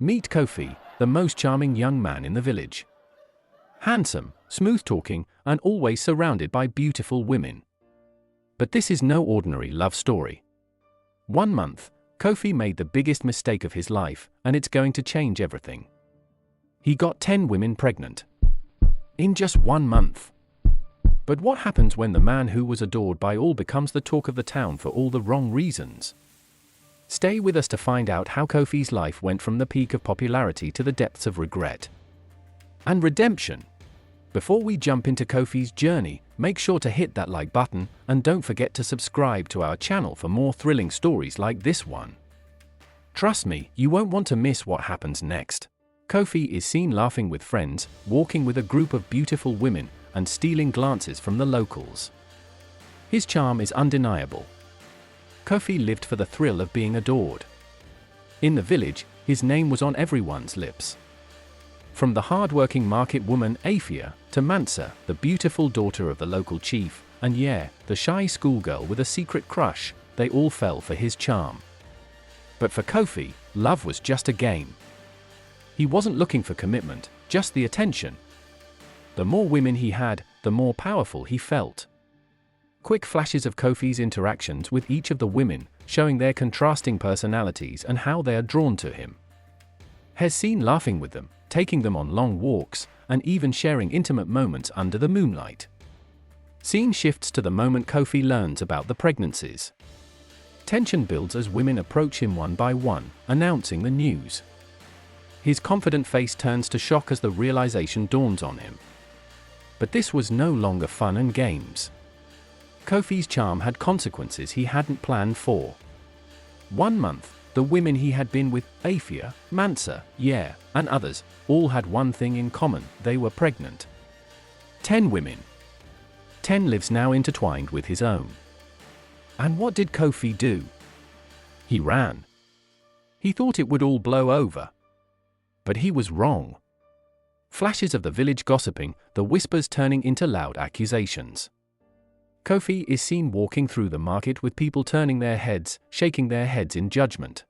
Meet Kofi, the most charming young man in the village. Handsome, smooth-talking, and always surrounded by beautiful women. But this is no ordinary love story. One month, Kofi made the biggest mistake of his life, and it's going to change everything. He got 10 women pregnant. In just 1 month. But what happens when the man who was adored by all becomes the talk of the town for all the wrong reasons? Stay with us to find out how Kofi's life went from the peak of popularity to the depths of regret and redemption. Before we jump into Kofi's journey, make sure to hit that like button and don't forget to subscribe to our channel for more thrilling stories like this one. Trust me, you won't want to miss what happens next. Kofi is seen laughing with friends, walking with a group of beautiful women, and stealing glances from the locals. His charm is undeniable. Kofi lived for the thrill of being adored. In the village, his name was on everyone's lips. From the hard-working market woman Afia to Mansa, the beautiful daughter of the local chief, and the shy schoolgirl with a secret crush, they all fell for his charm. But for Kofi, love was just a game. He wasn't looking for commitment, just the attention. The more women he had, the more powerful he felt. Quick flashes of Kofi's interactions with each of the women, showing their contrasting personalities and how they are drawn to him. He's seen laughing with them, taking them on long walks, and even sharing intimate moments under the moonlight. Scene shifts to the moment Kofi learns about the pregnancies. Tension builds as women approach him one by one, announcing the news. His confident face turns to shock as the realization dawns on him. But this was no longer fun and games. Kofi's charm had consequences he hadn't planned for. 1 month, the women he had been with, Afia, Mansa, and others, all had one thing in common: they were pregnant. 10 women. 10 lives now intertwined with his own. And what did Kofi do? He ran. He thought it would all blow over. But he was wrong. Flashes of the village gossiping, the whispers turning into loud accusations. Kofi is seen walking through the market with people turning their heads, shaking their heads in judgment.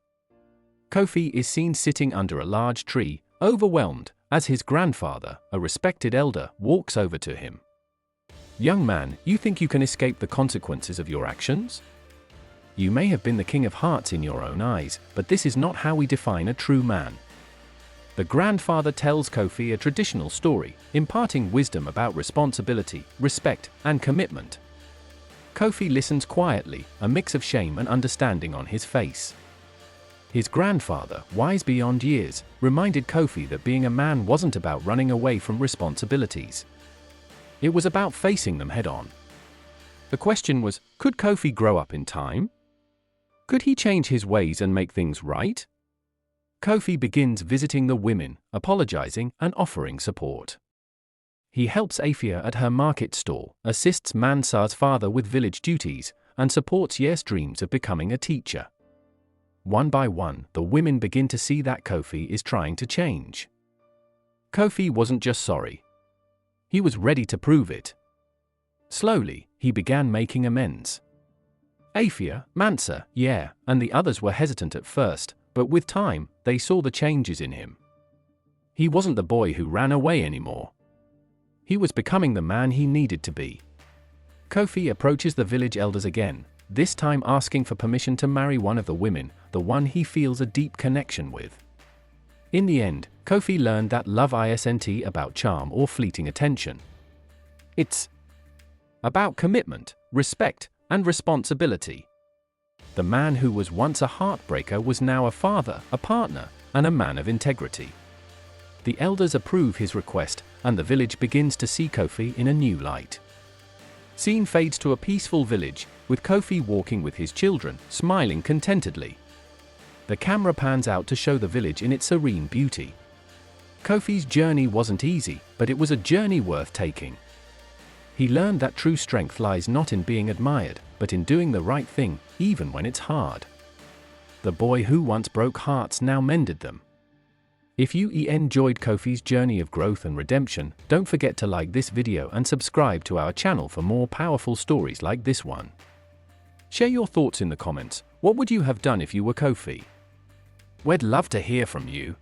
Kofi is seen sitting under a large tree, overwhelmed, as his grandfather, a respected elder, walks over to him. "Young man, you think you can escape the consequences of your actions? You may have been the king of hearts in your own eyes, but this is not how we define a true man." The grandfather tells Kofi a traditional story, imparting wisdom about responsibility, respect, and commitment. Kofi listens quietly, a mix of shame and understanding on his face. His grandfather, wise beyond years, reminded Kofi that being a man wasn't about running away from responsibilities. It was about facing them head-on. The question was, could Kofi grow up in time? Could he change his ways and make things right? Kofi begins visiting the women, apologizing and offering support. He helps Afia at her market stall, assists Mansa's father with village duties, and supports Ye's dreams of becoming a teacher. One by one, the women begin to see that Kofi is trying to change. Kofi wasn't just sorry. He was ready to prove it. Slowly, he began making amends. Afia, Mansa, and the others were hesitant at first, but with time, they saw the changes in him. He wasn't the boy who ran away anymore. He was becoming the man he needed to be. Kofi approaches the village elders again, this time asking for permission to marry one of the women, the one he feels a deep connection with. In the end, Kofi learned that love isn't about charm or fleeting attention. It's about commitment, respect, and responsibility. The man who was once a heartbreaker was now a father, a partner, and a man of integrity. The elders approve his request, and the village begins to see Kofi in a new light. Scene fades to a peaceful village, with Kofi walking with his children, smiling contentedly. The camera pans out to show the village in its serene beauty. Kofi's journey wasn't easy, but it was a journey worth taking. He learned that true strength lies not in being admired, but in doing the right thing, even when it's hard. The boy who once broke hearts now mended them. If you enjoyed Kofi's journey of growth and redemption, don't forget to like this video and subscribe to our channel for more powerful stories like this one. Share your thoughts in the comments. What would you have done if you were Kofi? We'd love to hear from you.